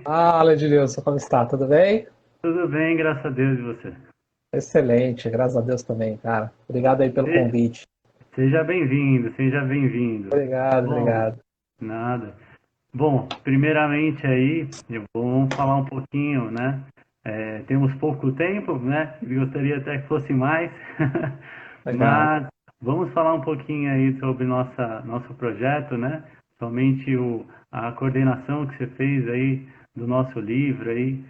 Fala, Edilson, como está? Tudo bem? Tudo bem, graças a Deus, e você? Excelente, graças a Deus também, cara. Obrigado aí pelo Se- convite. Seja bem-vindo, seja bem-vindo. Obrigado, Bom, obrigado. nada. Bom, primeiramente aí, vamos falar um pouquinho, né? Temos pouco tempo, né? Gostaria até que fosse mais, Legal. mas vamos falar um pouquinho aí sobre nosso projeto, né? Somente a coordenação que você fez aí do nosso livro aí,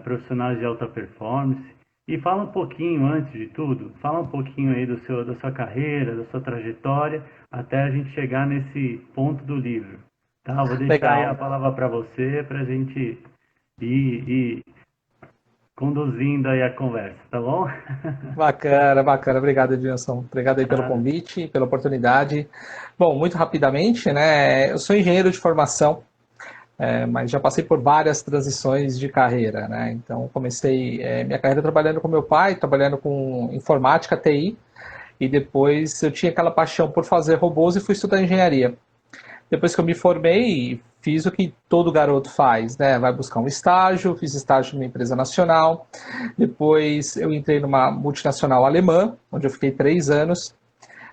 Profissionais de Alta Performance. E fala um pouquinho, antes de tudo, fala um pouquinho aí da sua carreira, da sua trajetória, até a gente chegar nesse ponto do livro. Tá, vou deixar aí a Legal. palavra para você, para a gente ir conduzindo aí a conversa, tá bom? Bacana, bacana. Obrigado, Edilson. Obrigado aí pelo Nada. convite, pela oportunidade. Bom, muito rapidamente, né? Eu sou engenheiro de formação, mas já passei por várias transições de carreira, né? Então, comecei minha carreira trabalhando com meu pai, trabalhando com informática, TI, e depois eu tinha aquela paixão por fazer robôs e fui estudar engenharia. Depois que eu me formei, fiz o que todo garoto faz, né? Vai buscar um estágio, fiz estágio numa empresa nacional. Depois eu entrei numa multinacional alemã, onde eu fiquei 3 anos.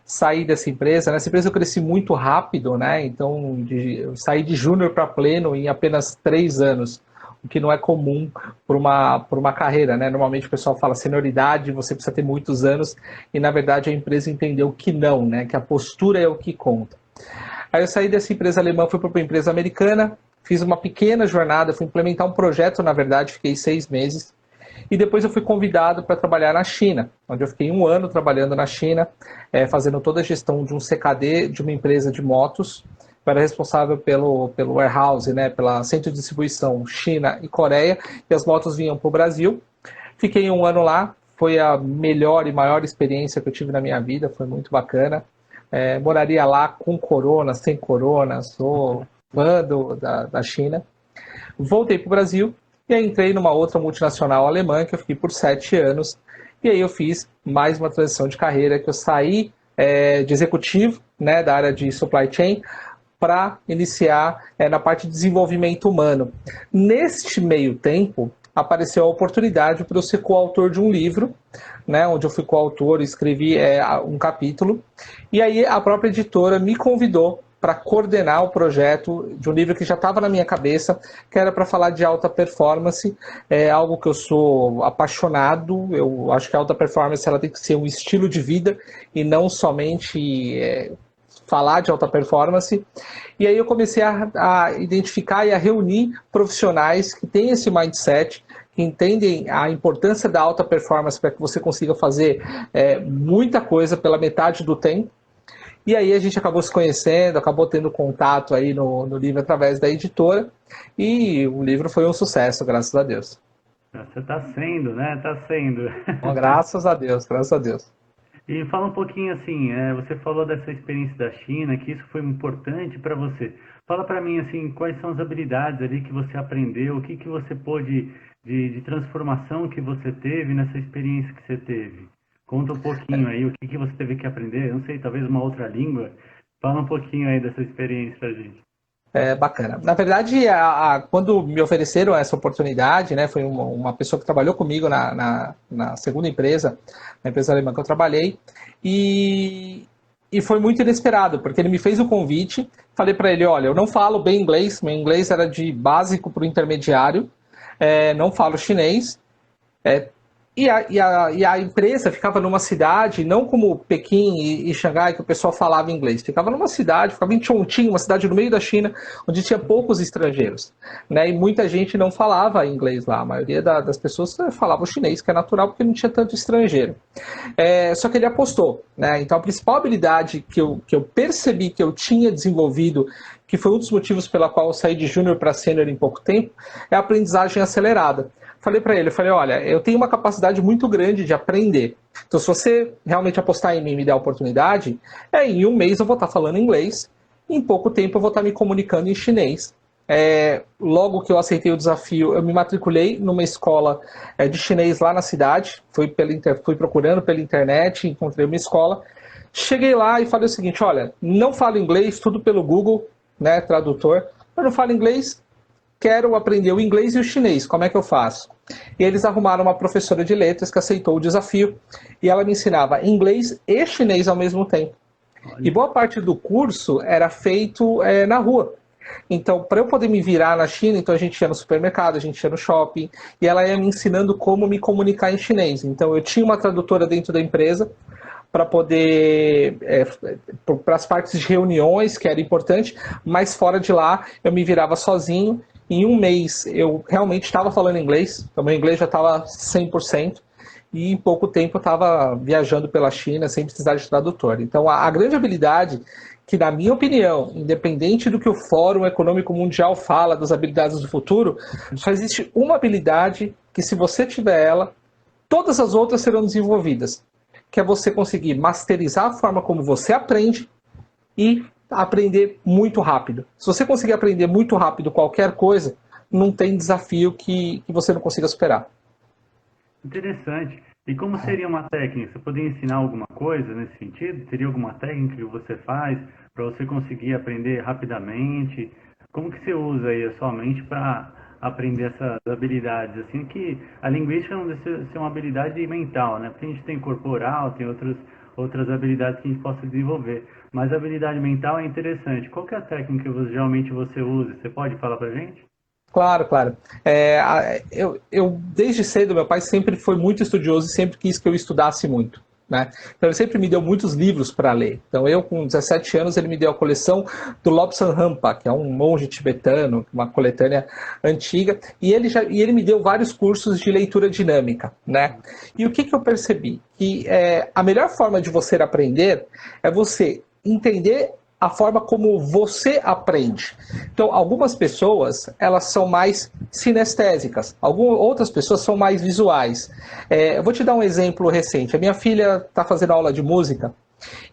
Saí dessa empresa. Nessa empresa eu cresci muito rápido, né? Então eu saí de júnior para pleno em apenas 3 anos, o que não é comum por uma carreira, né? Normalmente o pessoal fala senioridade, você precisa ter muitos anos, e na verdade a empresa entendeu que não, né? Que a postura é o que conta. Aí eu saí dessa empresa alemã, fui para uma empresa americana, fiz uma pequena jornada, fui implementar um projeto, na verdade, fiquei 6 meses. E depois eu fui convidado para trabalhar na China, onde eu fiquei um ano trabalhando na China, fazendo toda a gestão de um CKD de uma empresa de motos. Eu era responsável pelo warehouse, né, pela centro de distribuição China e Coreia, e as motos vinham para o Brasil. Fiquei um ano lá, foi a melhor e maior experiência que eu tive na minha vida, foi muito bacana. Moraria lá com corona, sem corona, sou fã da China. Voltei para o Brasil e aí entrei numa outra multinacional alemã que eu fiquei por 7 anos. E aí eu fiz mais uma transição de carreira, que eu saí de executivo, né, da área de supply chain, para iniciar na parte de desenvolvimento humano. Neste meio tempo, apareceu a oportunidade para eu ser coautor de um livro, né, onde eu fui coautor e escrevi um capítulo. E aí a própria editora me convidou para coordenar o projeto de um livro que já estava na minha cabeça, que era para falar de alta performance, é algo que eu sou apaixonado. Eu acho que a alta performance ela tem que ser um estilo de vida e não somente falar de alta performance. E aí eu comecei a identificar e a reunir profissionais que têm esse mindset, que entendem a importância da alta performance para que você consiga fazer muita coisa pela metade do tempo. E aí a gente acabou se conhecendo, acabou tendo contato aí no livro através da editora, e o livro foi um sucesso, graças a Deus. Você está sendo, né? Está sendo. Bom, graças a Deus, graças a Deus. E fala um pouquinho assim, você falou dessa experiência da China, que isso foi importante para você. Fala para mim assim, quais são as habilidades ali que você aprendeu, o que que você pôde de transformação que você teve nessa experiência que você teve. Conta um pouquinho aí o que que você teve que aprender, eu não sei, talvez uma outra língua. Fala um pouquinho aí dessa experiência pra gente. Bacana. Na verdade, quando me ofereceram essa oportunidade, né, foi uma pessoa que trabalhou comigo na segunda empresa, na empresa alemã que eu trabalhei, e foi muito inesperado, porque ele me fez o convite, falei para ele, olha, eu não falo bem inglês, meu inglês era de básico para o intermediário, não falo chinês, é, e a empresa ficava numa cidade, não como Pequim e Xangai, que o pessoal falava inglês. Ficava numa cidade, ficava em Chongqing, uma cidade no meio da China, onde tinha poucos estrangeiros. Né? E muita gente não falava inglês lá. A maioria das pessoas falava o chinês, que é natural, porque não tinha tanto estrangeiro. Só que ele apostou. Né? Então, a principal habilidade que eu percebi que eu tinha desenvolvido, que foi um dos motivos pela qual eu saí de júnior para sênior em pouco tempo, é a aprendizagem acelerada. Falei para ele, falei, olha, eu tenho uma capacidade muito grande de aprender. Então, se você realmente apostar em mim e me der a oportunidade, em um mês eu vou estar falando inglês, em pouco tempo eu vou estar me comunicando em chinês. Logo que eu aceitei o desafio, eu me matriculei numa escola de chinês lá na cidade, fui procurando pela internet, encontrei uma escola, cheguei lá e falei o seguinte, olha, não falo inglês, tudo pelo Google, né, tradutor, eu não falo inglês, quero aprender o inglês e o chinês, como é que eu faço? E eles arrumaram uma professora de letras que aceitou o desafio e ela me ensinava inglês e chinês ao mesmo tempo. E Olha, boa parte do curso era feito na rua. Então, para eu poder me virar na China, então a gente ia no supermercado, a gente ia no shopping, e ela ia me ensinando como me comunicar em chinês. Então, eu tinha uma tradutora dentro da empresa para poder, para as partes de reuniões, que era importante, mas fora de lá, eu me virava sozinho. Em um mês, eu realmente estava falando inglês, então meu inglês já estava 100%, e em pouco tempo eu estava viajando pela China sem precisar de tradutor. Então, a grande habilidade que, na minha opinião, independente do que o Fórum Econômico Mundial fala das habilidades do futuro, só existe uma habilidade que, se você tiver ela, todas as outras serão desenvolvidas, que é você conseguir masterizar a forma como você aprende e aprender muito rápido. Se você conseguir aprender muito rápido qualquer coisa, não tem desafio que você não consiga superar. interessante. E como seria uma técnica? Você poderia ensinar alguma coisa nesse sentido? Teria alguma técnica que você faz para você conseguir aprender rapidamente? Como que você usa aí a sua mente para aprender essas habilidades? Assim que a linguística não deve ser uma habilidade mental, né? Porque a gente tem corporal, tem outras habilidades que a gente possa desenvolver. Mas a habilidade mental é interessante. Qual que é a técnica que geralmente você usa? Você pode falar para gente? Claro, claro. Desde cedo, meu pai sempre foi muito estudioso e sempre quis que eu estudasse muito. Né? Então, ele sempre me deu muitos livros para ler. Então, eu, com 17 anos, ele me deu a coleção do Lobsang Rampa, que é um monge tibetano, uma coletânea antiga, e ele me deu vários cursos de leitura dinâmica. Né? E o que eu percebi? Que a melhor forma de você aprender é você entender a forma como você aprende. Então, algumas pessoas, elas são mais sinestésicas, outras pessoas são mais visuais. Eu vou te dar um exemplo recente. A minha filha está fazendo aula de música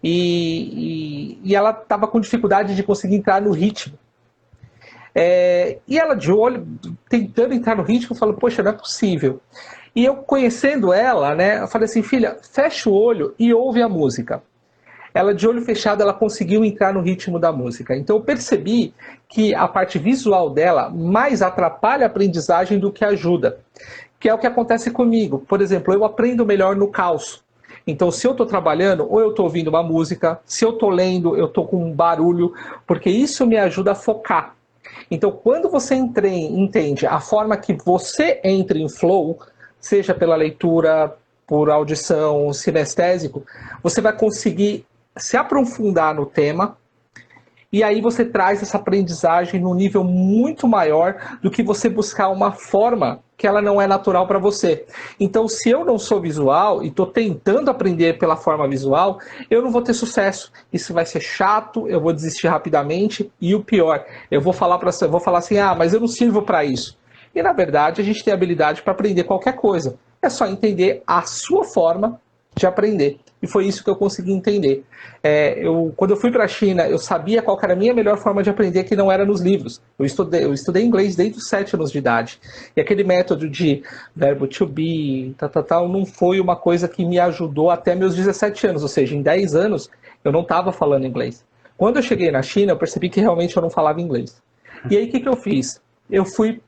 e ela estava com dificuldade de conseguir entrar no ritmo. E ela, de olho, tentando entrar no ritmo, falou, poxa, não é possível. E eu, conhecendo ela, né, eu falei assim, filha, fecha o olho e ouve a música. Ela, de olho fechado, ela conseguiu entrar no ritmo da música. Então eu percebi que a parte visual dela mais atrapalha a aprendizagem do que ajuda. Que é o que acontece comigo. Por exemplo, eu aprendo melhor no caos. Então, se eu estou trabalhando, ou eu estou ouvindo uma música, se eu estou lendo, eu estou com um barulho, porque isso me ajuda a focar. Então, quando você entende a forma que você entra em flow, seja pela leitura, por audição, sinestésico, você vai conseguir se aprofundar no tema e aí você traz essa aprendizagem num nível muito maior do que você buscar uma forma que ela não é natural para você. Então, se eu não sou visual e estou tentando aprender pela forma visual, eu não vou ter sucesso. Isso vai ser chato, eu vou desistir rapidamente e o pior, eu vou falar assim, mas eu não sirvo para isso. E na verdade, a gente tem habilidade para aprender qualquer coisa. É só entender a sua forma de aprender. E foi isso que eu consegui entender. Quando eu fui para a China, eu sabia qual era a minha melhor forma de aprender, que não era nos livros. Eu estudei inglês desde os 7 anos de idade. E aquele método de verbo to be, não foi uma coisa que me ajudou até meus 17 anos. Ou seja, em 10 anos, eu não estava falando inglês. Quando eu cheguei na China, eu percebi que realmente eu não falava inglês. E aí, o que eu fiz? Eu fui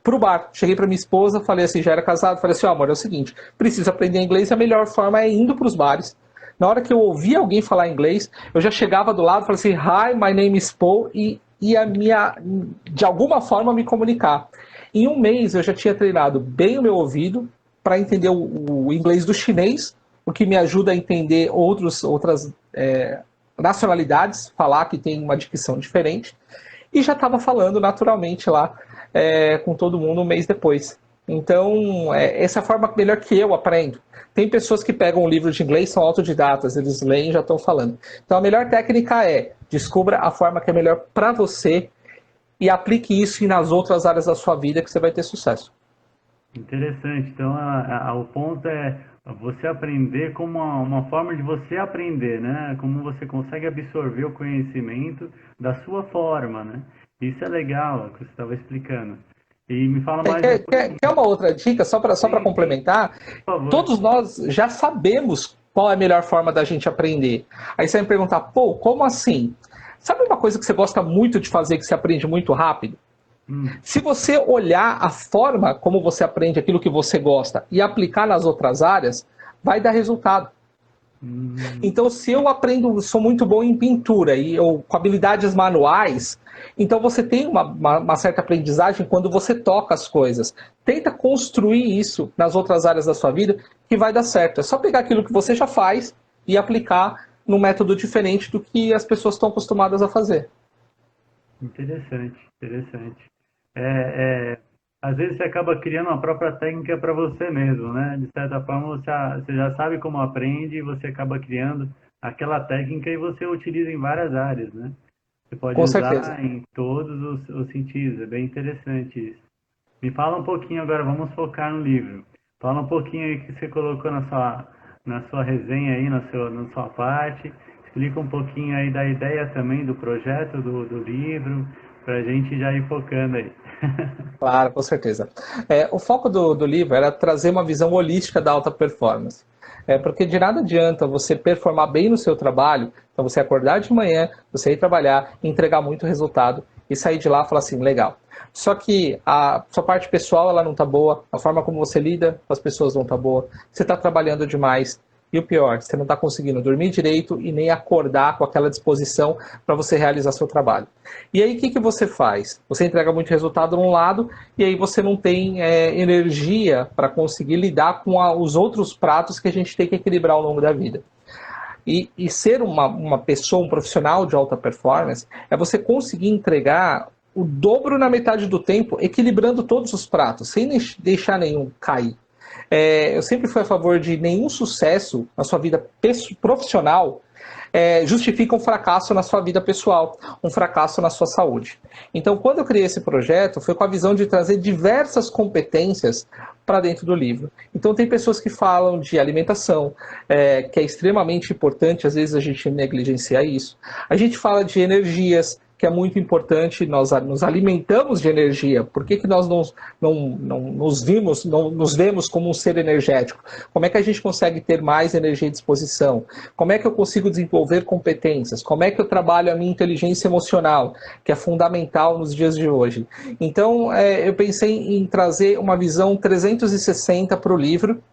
pro bar. Cheguei para minha esposa, falei assim, já era casado, falei assim, amor, é o seguinte, preciso aprender inglês e a melhor forma é indo pros bares. Na hora que eu ouvia alguém falar inglês, eu já chegava do lado, falei assim, hi, my name is Paul, e ia de alguma forma me comunicar. Em um mês eu já tinha treinado bem o meu ouvido para entender o inglês do chinês, o que me ajuda a entender outras nacionalidades, falar que tem uma dicção diferente, e já estava falando naturalmente lá com todo mundo um mês depois. Então, essa é a forma melhor que eu aprendo. Tem pessoas que pegam um livro de inglês, são autodidatas, eles leem e já estão falando. Então, a melhor técnica é descubra a forma que é melhor para você e aplique isso nas outras áreas da sua vida que você vai ter sucesso. Interessante. Então, o ponto é você aprender como uma forma de você aprender, né? Como você consegue absorver o conhecimento da sua forma, né? Isso é legal, o que você estava explicando. E me fala mais um pouquinho. Quer uma outra dica, só para Sim, sim, complementar? por favor. Todos nós já sabemos qual é a melhor forma da gente aprender. Aí você vai me perguntar, pô, como assim? Sabe uma coisa que você gosta muito de fazer, que você aprende muito rápido? Se você olhar a forma como você aprende aquilo que você gosta e aplicar nas outras áreas, vai dar resultado. Então, se eu aprendo, sou muito bom em pintura e eu, com habilidades manuais, então você tem uma certa aprendizagem quando você toca as coisas. Tenta construir isso nas outras áreas da sua vida que vai dar certo. É só pegar aquilo que você já faz e aplicar num método diferente do que as pessoas estão acostumadas a fazer. Interessante, interessante. Às vezes você acaba criando uma própria técnica para você mesmo, né? De certa forma, você já sabe como aprende e você acaba criando aquela técnica e você utiliza em várias áreas, né? Você pode Com certeza. usar em todos os sentidos, é bem interessante isso. Me fala um pouquinho agora, vamos focar no livro. Fala um pouquinho aí que você colocou na sua resenha aí, na sua parte. Explica um pouquinho aí da ideia também do projeto do livro, para a gente já ir focando aí. Claro, com certeza. O foco do livro era trazer uma visão holística da alta performance. Porque de nada adianta você performar bem no seu trabalho, então você acordar de manhã, você ir trabalhar, entregar muito resultado e sair de lá e falar assim, legal. Só que a sua parte pessoal ela não está boa, a forma como você lida com as pessoas não está boa, você está trabalhando demais, e o pior, você não está conseguindo dormir direito e nem acordar com aquela disposição para você realizar seu trabalho. E aí o que você faz? Você entrega muito resultado num lado e aí você não tem energia para conseguir lidar com os outros pratos que a gente tem que equilibrar ao longo da vida. E ser uma pessoa, um profissional de alta performance, é você conseguir entregar o dobro na metade do tempo, equilibrando todos os pratos, sem deixar nenhum cair. Eu sempre fui a favor de nenhum sucesso na sua vida profissional justifica um fracasso na sua vida pessoal, um fracasso na sua saúde. Então, quando eu criei esse projeto, foi com a visão de trazer diversas competências para dentro do livro. Então, tem pessoas que falam de alimentação, que é extremamente importante, às vezes a gente negligencia isso. A gente fala de energias, que é muito importante, nós nos alimentamos de energia. Por que nós não nos vemos como um ser energético? Como é que a gente consegue ter mais energia à disposição? Como é que eu consigo desenvolver competências? Como é que eu trabalho a minha inteligência emocional, que é fundamental nos dias de hoje? Então, eu pensei em trazer uma visão 360 para o livro,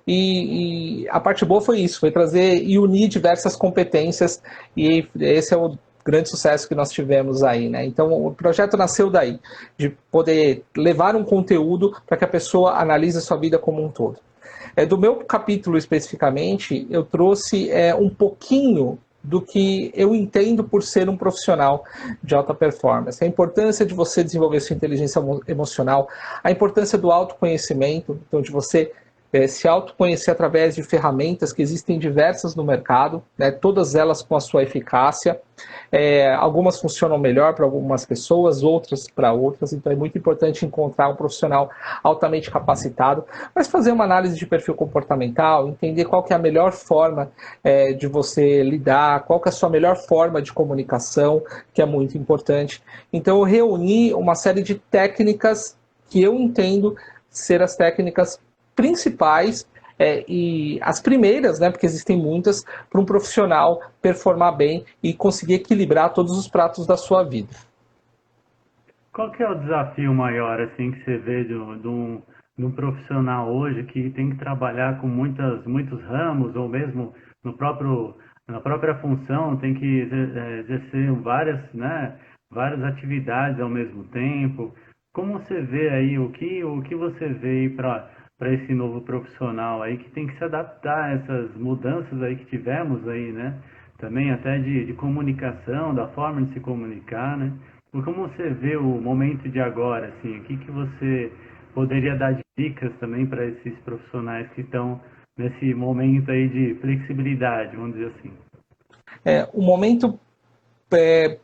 e a parte boa foi isso, foi trazer e unir diversas competências, e esse é o grande sucesso que nós tivemos aí, né? Então o projeto nasceu daí, de poder levar um conteúdo para que a pessoa analise a sua vida como um todo. Do meu capítulo especificamente, eu trouxe um pouquinho do que eu entendo por ser um profissional de alta performance. A importância de você desenvolver sua inteligência emocional, a importância do autoconhecimento, então de você se autoconhecer através de ferramentas que existem diversas no mercado, né, todas elas com a sua eficácia. Algumas funcionam melhor para algumas pessoas, outras para outras, então é muito importante encontrar um profissional altamente capacitado, mas fazer uma análise de perfil comportamental, entender qual que é a melhor forma de você lidar, qual que é a sua melhor forma de comunicação, que é muito importante. Então eu reuni uma série de técnicas que eu entendo ser as técnicas principais e as primeiras, né, porque existem muitas, para um profissional performar bem e conseguir equilibrar todos os pratos da sua vida. Qual que é o desafio maior assim que você vê de um profissional hoje que tem que trabalhar com muitos ramos ou mesmo na própria função tem que exercer várias atividades ao mesmo tempo? Como você vê aí o que você vê aí para esse novo profissional aí que tem que se adaptar a essas mudanças aí que tivemos aí, né? Também até de comunicação, da forma de se comunicar, né? Como você vê o momento de agora, assim, o que você poderia dar dicas também para esses profissionais que estão nesse momento aí de flexibilidade, vamos dizer assim? O momento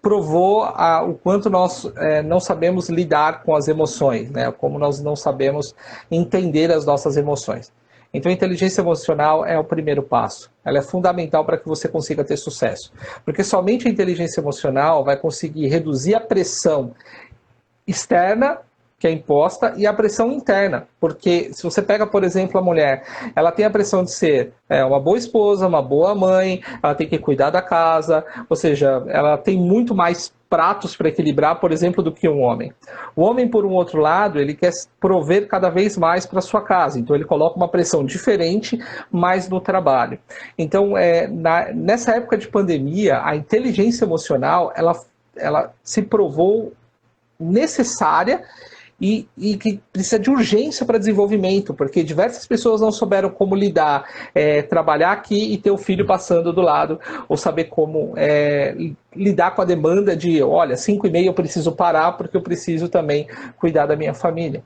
provou o quanto nós não sabemos lidar com as emoções, né? Como nós não sabemos entender as nossas emoções. Então, a inteligência emocional é o primeiro passo. Ela é fundamental para que você consiga ter sucesso. Porque somente a inteligência emocional vai conseguir reduzir a pressão externa que é imposta e a pressão interna, porque se você pega, por exemplo, a mulher, ela tem a pressão de ser uma boa esposa, uma boa mãe, ela tem que cuidar da casa, ou seja, ela tem muito mais pratos para equilibrar, por exemplo, do que um homem. O homem, por um outro lado, ele quer prover cada vez mais para sua casa, então ele coloca uma pressão diferente mais no trabalho. Então, nessa época de pandemia, a inteligência emocional, ela se provou necessária e que precisa de urgência para desenvolvimento, porque diversas pessoas não souberam como lidar, trabalhar aqui e ter o filho passando do lado, ou saber como lidar com a demanda de, olha, 5h30 eu preciso parar porque eu preciso também cuidar da minha família.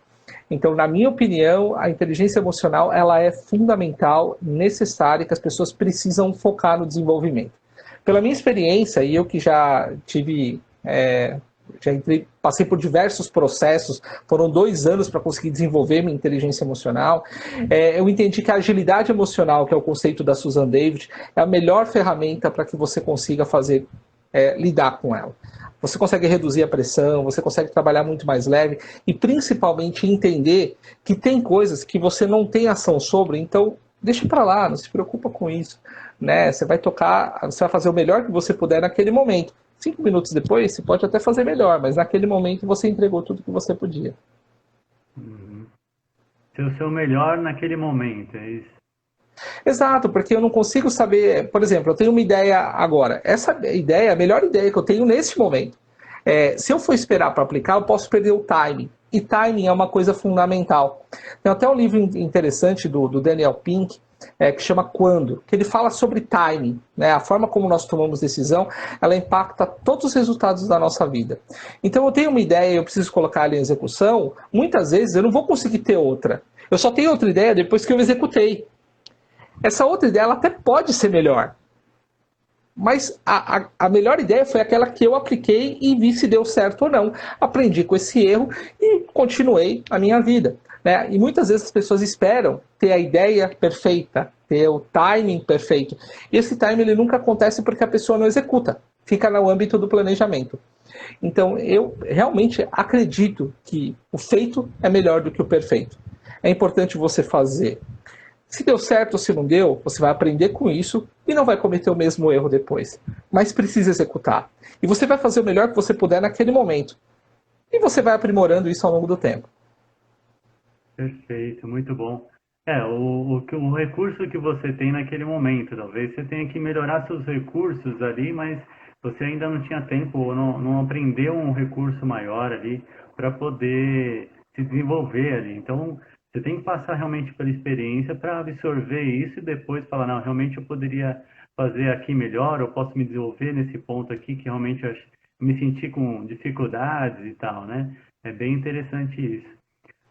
Então, na minha opinião, a inteligência emocional ela é fundamental, necessária, que as pessoas precisam focar no desenvolvimento. Pela minha experiência, e eu que já tive... passei por diversos processos, foram 2 anos para conseguir desenvolver minha inteligência emocional. Eu entendi que a agilidade emocional, que é o conceito da Susan David, é a melhor ferramenta para que você consiga lidar com ela. Você consegue reduzir a pressão, você consegue trabalhar muito mais leve e principalmente entender que tem coisas que você não tem ação sobre, então deixa para lá, não se preocupa com isso. Né? Você vai fazer o melhor que você puder naquele momento. 5 minutos depois, você pode até fazer melhor, mas naquele momento você entregou tudo que você podia. Ser o seu melhor naquele momento, é isso? Exato, porque eu não consigo saber... Por exemplo, eu tenho uma ideia agora. Essa ideia é a melhor ideia que eu tenho nesse momento. Se eu for esperar para aplicar, eu posso perder o timing. E timing é uma coisa fundamental. Tem até um livro interessante do Daniel Pink, que chama Quando, que ele fala sobre timing, né? A forma como nós tomamos decisão, ela impacta todos os resultados da nossa vida. Então eu tenho uma ideia e eu preciso colocar ela em execução, muitas vezes eu não vou conseguir ter outra. Eu só tenho outra ideia depois que eu executei. Essa outra ideia ela até pode ser melhor, mas a melhor ideia foi aquela que eu apliquei e vi se deu certo ou não. Aprendi com esse erro e continuei a minha vida. Né? E muitas vezes as pessoas esperam ter a ideia perfeita, ter o timing perfeito. E esse timing ele nunca acontece porque a pessoa não executa, fica no âmbito do planejamento. Então eu realmente acredito que o feito é melhor do que o perfeito. É importante você fazer. Se deu certo ou se não deu, você vai aprender com isso e não vai cometer o mesmo erro depois. Mas precisa executar. E você vai fazer o melhor que você puder naquele momento. E você vai aprimorando isso ao longo do tempo. Perfeito, muito bom. O recurso que você tem naquele momento, talvez você tenha que melhorar seus recursos ali, mas você ainda não tinha tempo ou não aprendeu um recurso maior ali para poder se desenvolver ali. Então, você tem que passar realmente pela experiência para absorver isso e depois falar, não, realmente eu poderia fazer aqui melhor, eu posso me desenvolver nesse ponto aqui que realmente eu me senti com dificuldades e tal, né? É bem interessante isso.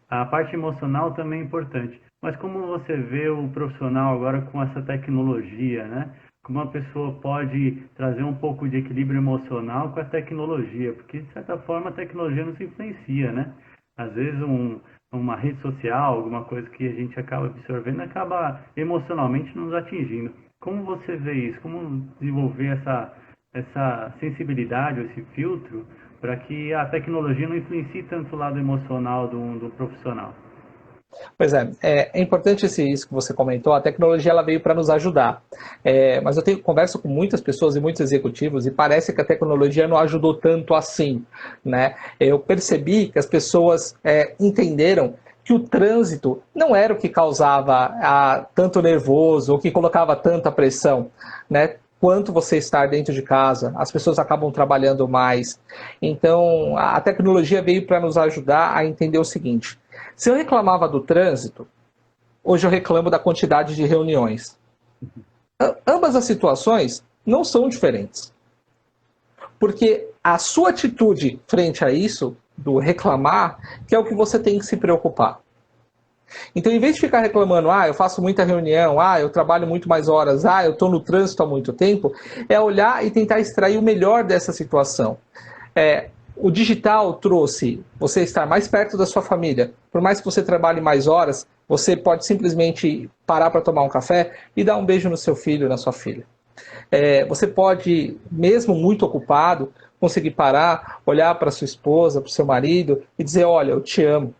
A parte emocional também é importante. Mas como você vê o profissional agora com essa tecnologia, né? Como a pessoa pode trazer um pouco de equilíbrio emocional com a tecnologia? Porque, de certa forma, a tecnologia nos influencia, né? Às vezes, uma rede social, alguma coisa que a gente acaba absorvendo, acaba emocionalmente nos atingindo. Como você vê isso? Como desenvolver essa sensibilidade, esse filtro, para que a tecnologia não influencie tanto o lado emocional do profissional? Pois é importante isso que você comentou, a tecnologia ela veio para nos ajudar, mas eu converso com muitas pessoas e muitos executivos e parece que a tecnologia não ajudou tanto assim, né? Eu percebi que as pessoas entenderam que o trânsito não era o que causava tanto nervoso ou que colocava tanta pressão, né? Quanto você estar dentro de casa, as pessoas acabam trabalhando mais. Então, a tecnologia veio para nos ajudar a entender o seguinte: se eu reclamava do trânsito, hoje eu reclamo da quantidade de reuniões. Ambas as situações não são diferentes. Porque a sua atitude frente a isso, do reclamar, que é o que você tem que se preocupar. Então, em vez de ficar reclamando, eu faço muita reunião, eu trabalho muito mais horas, eu estou no trânsito há muito tempo, é olhar e tentar extrair o melhor dessa situação. O digital trouxe você estar mais perto da sua família. Por mais que você trabalhe mais horas, você pode simplesmente parar para tomar um café e dar um beijo no seu filho, na sua filha. Você pode, mesmo muito ocupado, conseguir parar, olhar para sua esposa, para o seu marido e dizer, olha, eu te amo.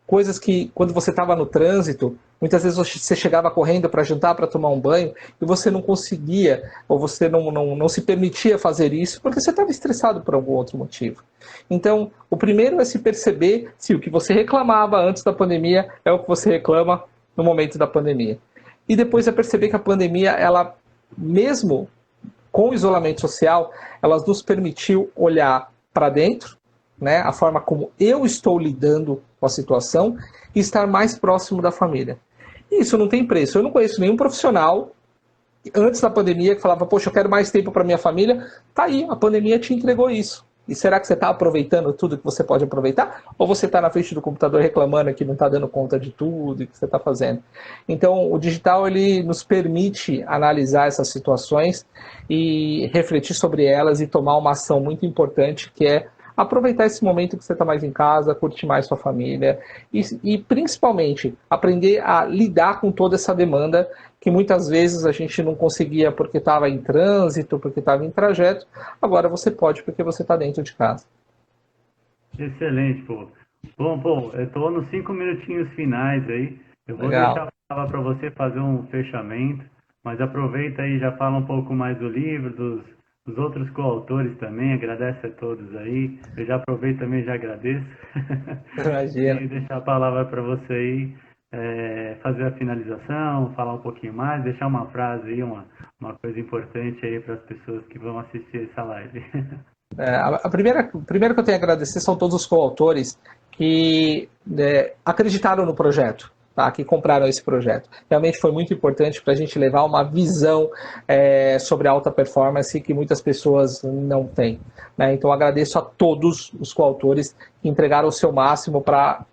coisas que, quando você estava no trânsito, muitas vezes você chegava correndo para jantar, para tomar um banho, e você não conseguia, ou você não se permitia fazer isso, porque você estava estressado por algum outro motivo. Então, o primeiro é se perceber se o que você reclamava antes da pandemia é o que você reclama no momento da pandemia. E depois é perceber que a pandemia, ela, mesmo com o isolamento social, ela nos permitiu olhar para dentro, né, a forma como eu estou lidando com a situação e estar mais próximo da família. E isso não tem preço. Eu não conheço nenhum profissional antes da pandemia que falava, poxa, eu quero mais tempo para minha família. Tá aí, a pandemia te entregou isso. E será que você está aproveitando tudo que você pode aproveitar? Ou você está na frente do computador reclamando que não está dando conta de tudo que você está fazendo? Então, o digital ele nos permite analisar essas situações e refletir sobre elas e tomar uma ação muito importante, que é aproveitar esse momento que você está mais em casa, curtir mais sua família e principalmente aprender a lidar com toda essa demanda que muitas vezes a gente não conseguia porque estava em trânsito, porque estava em trajeto. Agora você pode porque você está dentro de casa. Excelente, pô. Bom, pô, eu tô nos 5 minutinhos finais aí. Eu vou Legal. deixar a palavra para você fazer um fechamento, mas aproveita aí e já fala um pouco mais do livro, dos outros coautores também. Agradece a todos aí. Eu já aproveito também e já agradeço. Imagina. E deixar a palavra para você aí, fazer a finalização, falar um pouquinho mais, deixar uma frase aí, uma coisa importante aí para as pessoas que vão assistir essa live. Primeiro que eu tenho a agradecer são todos os coautores que acreditaram no projeto, tá? Que compraram esse projeto. Realmente foi muito importante para a gente levar uma visão sobre a alta performance que muitas pessoas não têm, né? Então agradeço a todos os coautores que entregaram o seu máximo para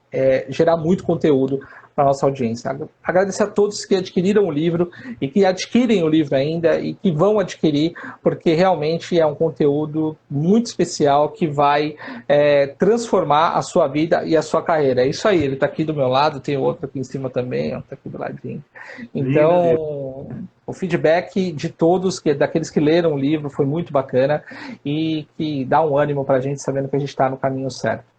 gerar muito conteúdo para a nossa audiência. Agradecer a todos que adquiriram o livro e que adquirem o livro ainda e que vão adquirir, porque realmente é um conteúdo muito especial que vai transformar a sua vida e a sua carreira. É isso aí, ele está aqui do meu lado, tem outro aqui em cima também, está aqui do ladinho. Então, o feedback de todos, daqueles que leram o livro, foi muito bacana e que dá um ânimo para a gente sabendo que a gente está no caminho certo.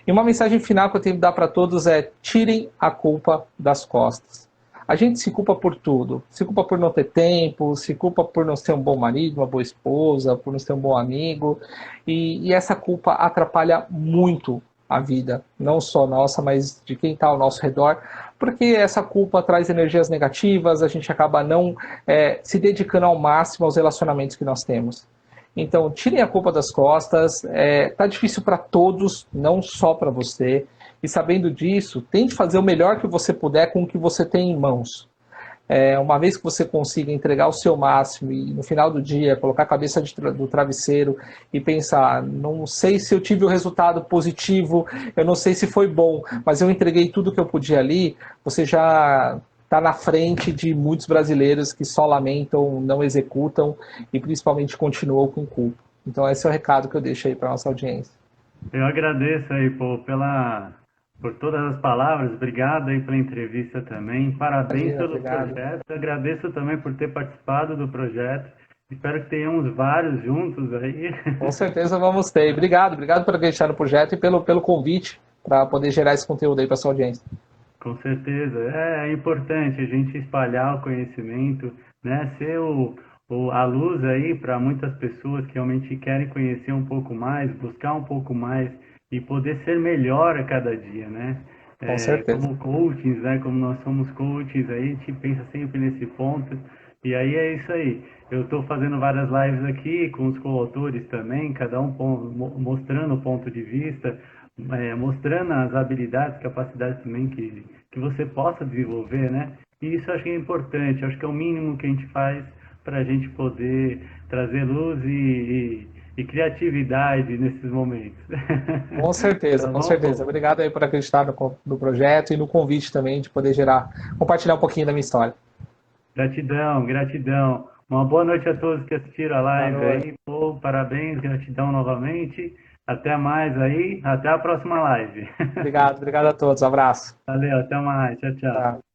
E uma mensagem final que eu tenho que dar para todos é: tirem a culpa das costas. A gente se culpa por tudo. Se culpa por não ter tempo, se culpa por não ser um bom marido, uma boa esposa, por não ser um bom amigo. E essa culpa atrapalha muito a vida, não só nossa, mas de quem está ao nosso redor, porque essa culpa traz energias negativas, a gente acaba não se dedicando ao máximo aos relacionamentos que nós temos. Então, tirem a culpa das costas, tá difícil para todos, não só para você, e sabendo disso, tente fazer o melhor que você puder com o que você tem em mãos. Uma vez que você consiga entregar o seu máximo e no final do dia colocar a cabeça do travesseiro e pensar, não sei se eu tive o resultado positivo, eu não sei se foi bom, mas eu entreguei tudo que eu podia ali, você já está na frente de muitos brasileiros que só lamentam, não executam e principalmente continuam com culpa. Então esse é o recado que eu deixo aí para a nossa audiência. Eu agradeço aí, pô, por todas as palavras, obrigado aí pela entrevista também, parabéns Imagina, pelo obrigado. projeto, agradeço também por ter participado do projeto, espero que tenhamos vários juntos aí. Com certeza vamos ter. Obrigado por acreditar no projeto e pelo convite para poder gerar esse conteúdo aí para a sua audiência. Com certeza, é importante a gente espalhar o conhecimento, né, ser a luz aí para muitas pessoas que realmente querem conhecer um pouco mais, buscar um pouco mais e poder ser melhor a cada dia, né? Com certeza. Como coaches, né, como nós somos coaches, aí a gente pensa sempre nesse ponto e aí é isso aí. Eu estou fazendo várias lives aqui com os coautores também, cada um mostrando o ponto de vista, mostrando as habilidades, capacidades também que você possa desenvolver, né? E isso eu acho que é importante, acho que é o mínimo que a gente faz para a gente poder trazer luz e criatividade nesses momentos. Com certeza, Tá com bom, certeza. pô? Obrigado aí por acreditar no projeto e no convite também de poder compartilhar um pouquinho da minha história. Gratidão, gratidão. Uma boa noite a todos que assistiram a Boa live noite. aí, pô, parabéns, gratidão novamente. Até mais aí, até a próxima live. Obrigado a todos. Um abraço. Valeu, até mais, tchau, tchau. Tchau.